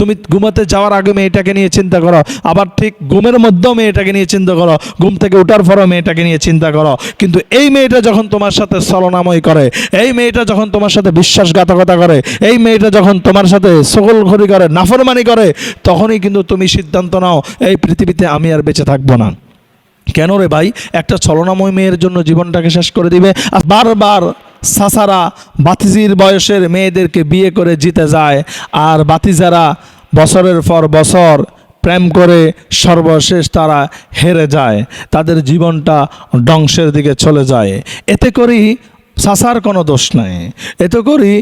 তুমি ঘুমাতে যাওয়ার আগে মেয়েটাকে নিয়ে চিন্তা করো, আবার ঠিক ঘুমের মধ্যেও মেয়েটাকে নিয়ে চিন্তা করো, ঘুম থেকে ওঠার পরও মেয়েটাকে নিয়ে চিন্তা করো। কিন্তু এই মেয়েটা যখন তোমার সাথে ছলনাময় করে, এই মেয়েটা যখন তোমার সাথে বিশ্বাসঘাতকতা করে, এই মেয়েটা যখন তোমার সাথে সকলঘড়ি করে, নাফরমানি করে, তখনই কিন্তু তুমি সিদ্ধান্ত নাও এই পৃথিবীতে আমি আর বেঁচে থাকবো না। কেন রে ভাই? একটা ছলনাময় মেয়ের জন্য জীবনটাকে শেষ করে দিবে? আর বারবার সাসারা বাতিজির বয়সের মেয়েদেরকে বিয়ে করে জিতে যায়, আর বাতিজারা বছরের পর বছর প্রেম করে সর্বশেষ তারা হেরে যায়, তাদের জীবনটা ধ্বংসের দিকে চলে যায়। এতে করেই সাসার কোনো দোষ নাই, এতে করি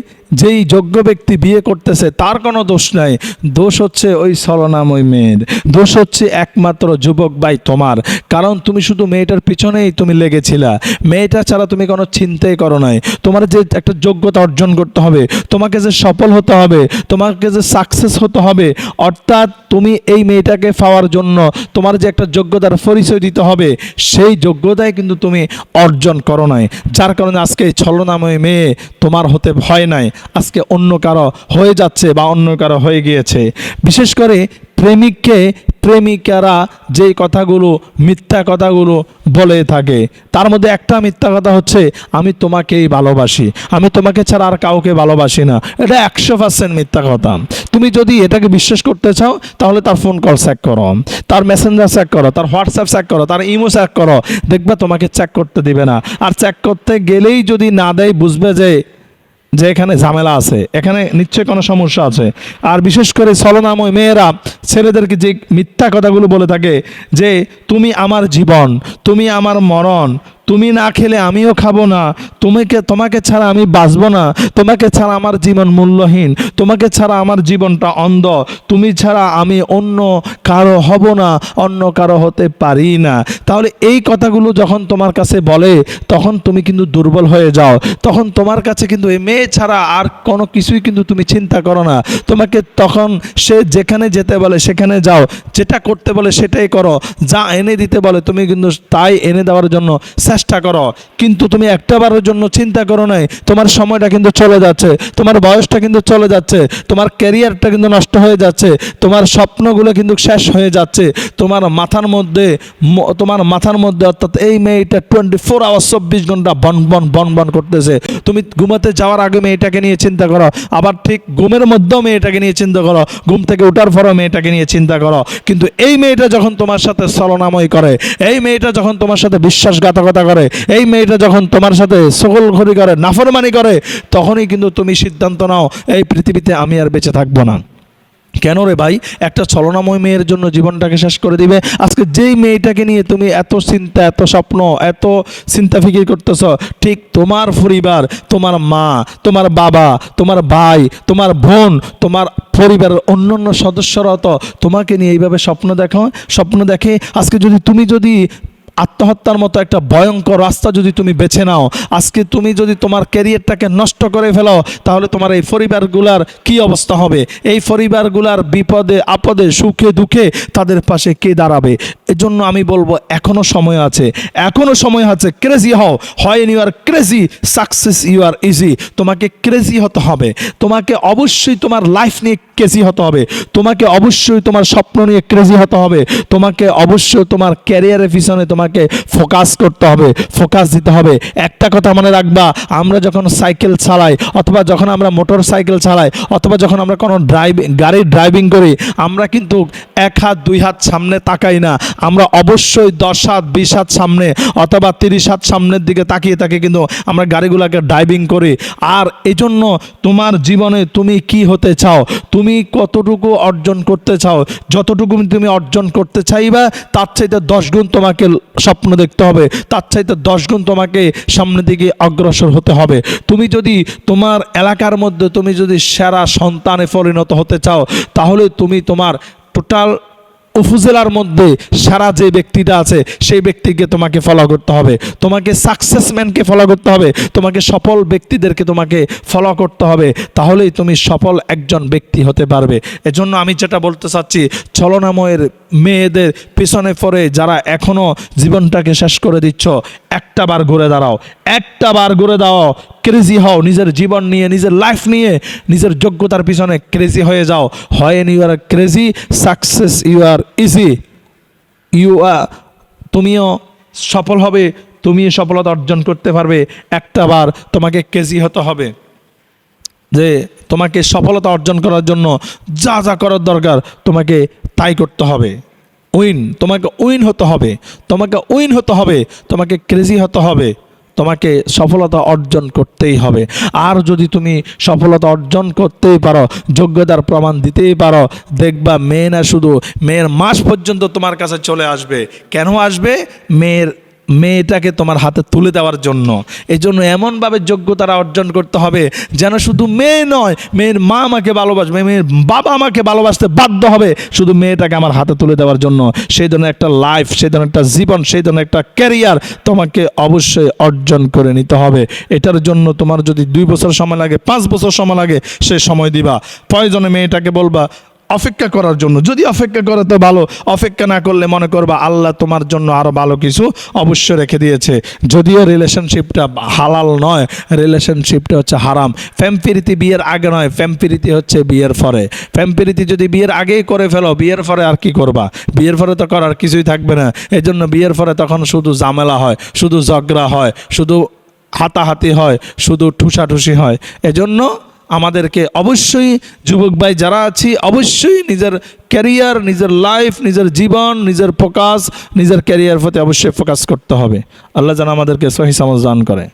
যেই যোগ্য ব্যক্তি বিয়ে করতেছে তার কোনো দোষ নাই। দোষ হচ্ছে ওই ছলনাময় মেয়ের, দোষ হচ্ছে একমাত্র যুবক ভাই তোমার। কারণ তুমি শুধু মেয়েটার পিছনেই তুমি লেগেছিলা, মেয়েটা ছাড়া তুমি কোনো চিন্তাই করো নাই। তোমার যে একটা যোগ্যতা অর্জন করতে হবে, তোমাকে যে সফল হতে হবে, তোমাকে যে সাকসেস হতে হবে, অর্থাৎ তুমি এই মেয়েটাকে পাওয়ার জন্য তোমার যে একটা যোগ্যতার পরিচয় দিতে হবে, সেই যোগ্যতাই কিন্তু তুমি অর্জন করো নাই। যার কারণে আজকে এই ছলনাময় মেয়ে তোমার হতে ভয় নাই, আজকে অন্য কারো হয়ে যাচ্ছে বা অন্য কারো হয়ে গিয়েছে। বিশেষ করে প্রেমিককে প্রেমিকারা যেই কথাগুলো মিথ্যা কথাগুলো বলে থাকে, তার মধ্যে একটা মিথ্যা কথা হচ্ছে আমি তোমাকেই ভালোবাসি, আমি তোমাকে ছাড়া আর কাউকে ভালোবাসি না। এটা 100% মিথ্যা কথা। তুমি যদি এটাকে বিশ্বাস করতে চাও তাহলে তার ফোন কল চেক করো, তার মেসেঞ্জার চেক করো, তার হোয়াটসঅ্যাপ চেক করো, তার ইমো চেক করো, দেখবে তোমাকে চেক করতে দিবে না। আর চেক করতে গেলেই যদি না দেয়, বুঝবে যে এখানে ঝামেলা আছে, এখানে নিশ্চয়ই কোনো সমস্যা আছে। আর বিশেষ করে ছলনাময় মেয়েরা ছেলেদেরকে যে মিথ্যা কথাগুলো বলে থাকে যে তুমি আমার জীবন, তুমি আমার মরণ, তুমি না খেলে আমিও খাবো না, তোমাকে ছাড়া আমি বাঁচবো না, তোমাকে ছাড়া আমার জীবন মূল্যহীন, তোমাকে ছাড়া আমার জীবনটা অন্ধ, তুমি ছাড়া আমি অন্য কারো হব না, অন্য কারো হতে পারি না। তাহলে এই কথাগুলো যখন তোমার কাছে বলে তখন তুমি কিন্তু দুর্বল হয়ে যাও, তখন তোমার কাছে কিন্তু এই মেয়ে ছাড়া আর কোনো কিছুই কিন্তু তুমি চিন্তা করো না। তোমাকে তখন সে যেখানে যেতে বলে সেখানে যাও, যেটা করতে বলে সেটাই করো, যা এনে দিতে বলে তুমি কিন্তু তাই এনে দেওয়ার জন্য চেষ্টা করো। কিন্তু তুমি একটাবারের জন্য চিন্তা করো নাই তোমার সময়টা কিন্তু চলে যাচ্ছে, তোমার বয়সটা কিন্তু চলে যাচ্ছে, তোমার ক্যারিয়ারটা কিন্তু নষ্ট হয়ে যাচ্ছে, তোমার স্বপ্নগুলো কিন্তু শেষ হয়ে যাচ্ছে, তোমার মাথার মধ্যে অর্থাৎ এই মেয়েটা 24 আওয়ার 24 ঘন্টা বন বন করতেছে। তুমি ঘুমাতে যাওয়ার আগে মেয়েটাকে নিয়ে চিন্তা করো, আবার ঠিক ঘুমের মধ্যেও মেয়েটাকে নিয়ে চিন্তা করো, ঘুম থেকে ওঠার পরও মেয়েটাকে নিয়ে চিন্তা করো। কিন্তু এই মেয়েটা যখন তোমার সাথে ছলনাময় করে, এই মেয়েটা যখন তোমার সাথে বিশ্বাসঘাতকতা করে, এই মেয়েটা যখন তোমার সাথে সকলঘড়ি করে, নাফরমানি করে, তখনই কিন্তু তুমি সিদ্ধান্ত নাও এই পৃথিবীতে আমি আর বেঁচে থাকবো না। কেন রে ভাই? একটা ছলনাময় মেয়ের জন্য জীবনটাকে শেষ করে দিবে? আজকে যেই মেয়েটাকে নিয়ে তুমি এত চিন্তা, এত স্বপ্ন, এত চিন্তা ফিকির করতেছ, ঠিক তোমার পরিবার, তোমার মা, তোমার বাবা, তোমার ভাই, তোমার বোন, তোমার পরিবারের অন্যান্য সদস্যরা তো তোমাকে নিয়ে এইভাবে স্বপ্ন দেখে। আজকে তুমি যদি আত্মহত্যার মতো একটা ভয়ঙ্কর রাস্তা যদি তুমি বেছে নাও, আজকে তুমি যদি তোমার ক্যারিয়ারটাকে নষ্ট করে ফেলো, তাহলে তোমার এই পরিবারগুলার কি অবস্থা হবে? এই পরিবারগুলার বিপদে আপদে সুখে দুঃখে তাদের পাশে কে দাঁড়াবে? এজন্য আমি বলবো এখনো সময় আছে, এখনো সময় আছে। ক্রেজি হও, হয় you are crazy, success you are easy. তোমাকে ক্রেজি হতে হবে, তোমাকে অবশ্যই তোমার লাইফ নিয়ে ক্রেজি হতে হবে, তোমাকে অবশ্যই তোমার স্বপ্ন নিয়ে ক্রেজি হতে হবে, তোমাকে অবশ্যই তোমার ক্যারিয়ারের পিছনে তোমাকে ফোকাস করতে হবে, ফোকাস দিতে হবে। একটা কথা মনে রাখবা, আমরা যখন সাইকেল চালাই, অথবা যখন আমরা মোটর সাইকেল চালাই, অথবা যখন আমরা কোনো গাড়ি ড্রাইভিং করি, আমরা কিন্তু 1 হাত 2 হাত সামনে তাকাই না, আমরা অবশ্যই 10 হাত 20 হাত সামনে অথবা 30 হাত সামনের দিকে তাকিয়ে কিন্তু আমরা গাড়িগুলোকে ড্রাইভিং করি। আর এই জন্য তোমার জীবনে তুমি কি হতে চাও, তুমি কতটুকু অর্জন করতে চাও, যতটুকু তুমি অর্জন করতে চাইবা তার চাইতে 10 গুণ তোমাকে স্বপ্ন দেখতে হবে, তার চাইতে 10 গুণ তোমাকে সামনের দিকে অগ্রসর হতে হবে। তুমি যদি তোমার এলাকার মধ্যে তুমি যদি সেরা সন্তানে পরিণত হতে চাও, তাহলে তুমি তোমার টোটাল উপজেলার মধ্যে সারা যে ব্যক্তিটা আছে সেই ব্যক্তিকে তোমাকে ফলো করতে হবে, তোমাকে সাকসেসম্যানকে ফলো করতে হবে, তোমাকে সফল ব্যক্তিদেরকে তোমাকে ফলো করতে হবে, তাহলেই তুমি সফল একজন ব্যক্তি হতে পারবে। এজন্য আমি যেটা বলতে চাচ্ছি, ছলনাময়ের মেয়েদের পিছনে পড়ে যারা এখনো জীবনটাকে শেষ করে দিচ্ছ, একটা বার ঘুরে দাঁড়াও, একটা বার ঘুরে দাও। ক্রেজি হও, নিজের জীবন নিয়ে, নিজের লাইফ নিয়ে, নিজের যোগ্যতার পিছনে ক্রেজি হয়ে যাও। হয় you are crazy, success you are easy. তুমিও সফল হবে, তুমি সফলতা অর্জন করতে পারবে। একটা বার তোমাকে ক্রেজি হতে হবে, যে তোমাকে সফলতা অর্জন করার জন্য যা যা করার দরকার তোমাকে তাই করতে হবে। তোমাকে উইন হতে হবে, তোমাকে ক্রেজি হতে হবে, তোমাকে সফলতা অর্জন করতেই হবে। আর যদি তুমি সফলতা অর্জন করতেই পারো, যোগ্যতার প্রমাণ দিতেই পারো, দেখবা মেয়ে না শুধু, মেয়ের মাস পর্যন্ত তোমার কাছে চলে আসবে। কেন আসবে? মেয়েটাকে তোমার হাতে তুলে দেওয়ার জন্য। এই জন্য এমনভাবে যোগ্যতারা অর্জন করতে হবে যেন শুধু মেয়ে নয়, মেয়ের মা আমাকে ভালোবাসবে, মেয়ের বাবা আমাকে ভালোবাসতে বাধ্য হবে শুধু মেয়েটাকে আমার হাতে তুলে দেওয়ার জন্য। সেই ধরনের একটা লাইফ, সেই ধরনের একটা জীবন, সেই ধরনের একটা ক্যারিয়ার তোমাকে অবশ্যই অর্জন করে নিতে হবে। এটার জন্য তোমার যদি 2 বছর সময় লাগে, 5 বছর সময় লাগে, সে সময় দিবা। প্রয়োজনে মেয়েটাকে বলবা অপেক্ষা করার জন্য। যদি অপেক্ষা করে তো ভালো, অপেক্ষা না করলে মনে করবা আল্লাহ তোমার জন্য আরও ভালো কিছু অবশ্যই রেখে দিয়েছে। যদিও রিলেশনশিপটা হালাল নয়, রিলেশনশিপটা হচ্ছে হারাম। ফ্যামপিরিতি বিয়ের আগে নয়, ফ্যামপিরিতি হচ্ছে বিয়ের পরে। ফ্যামপিরিতি যদি বিয়ের আগেই করে ফেলো, বিয়ের পরে আর কি করবা? বিয়ের পরে তো করার কিছুই থাকবে না। এই জন্য বিয়ের পরে তখন শুধু ঝামেলা হয়, শুধু ঝগড়া হয়, শুধু হাতাহাতি হয়, শুধু ঠুসাঠুসি হয়। এজন্য আমাদেরকে অবশ্যই যুবক ভাই যারা আছি, অবশ্যই নিজের ক্যারিয়ার, নিজের লাইফ, নিজের জীবন, নিজের ফোকাস, নিজের ক্যারিয়ার প্রতি অবশ্যই ফোকাস করতে হবে। আল্লাহ যেন আমাদেরকে সহি সমঝ দান করে।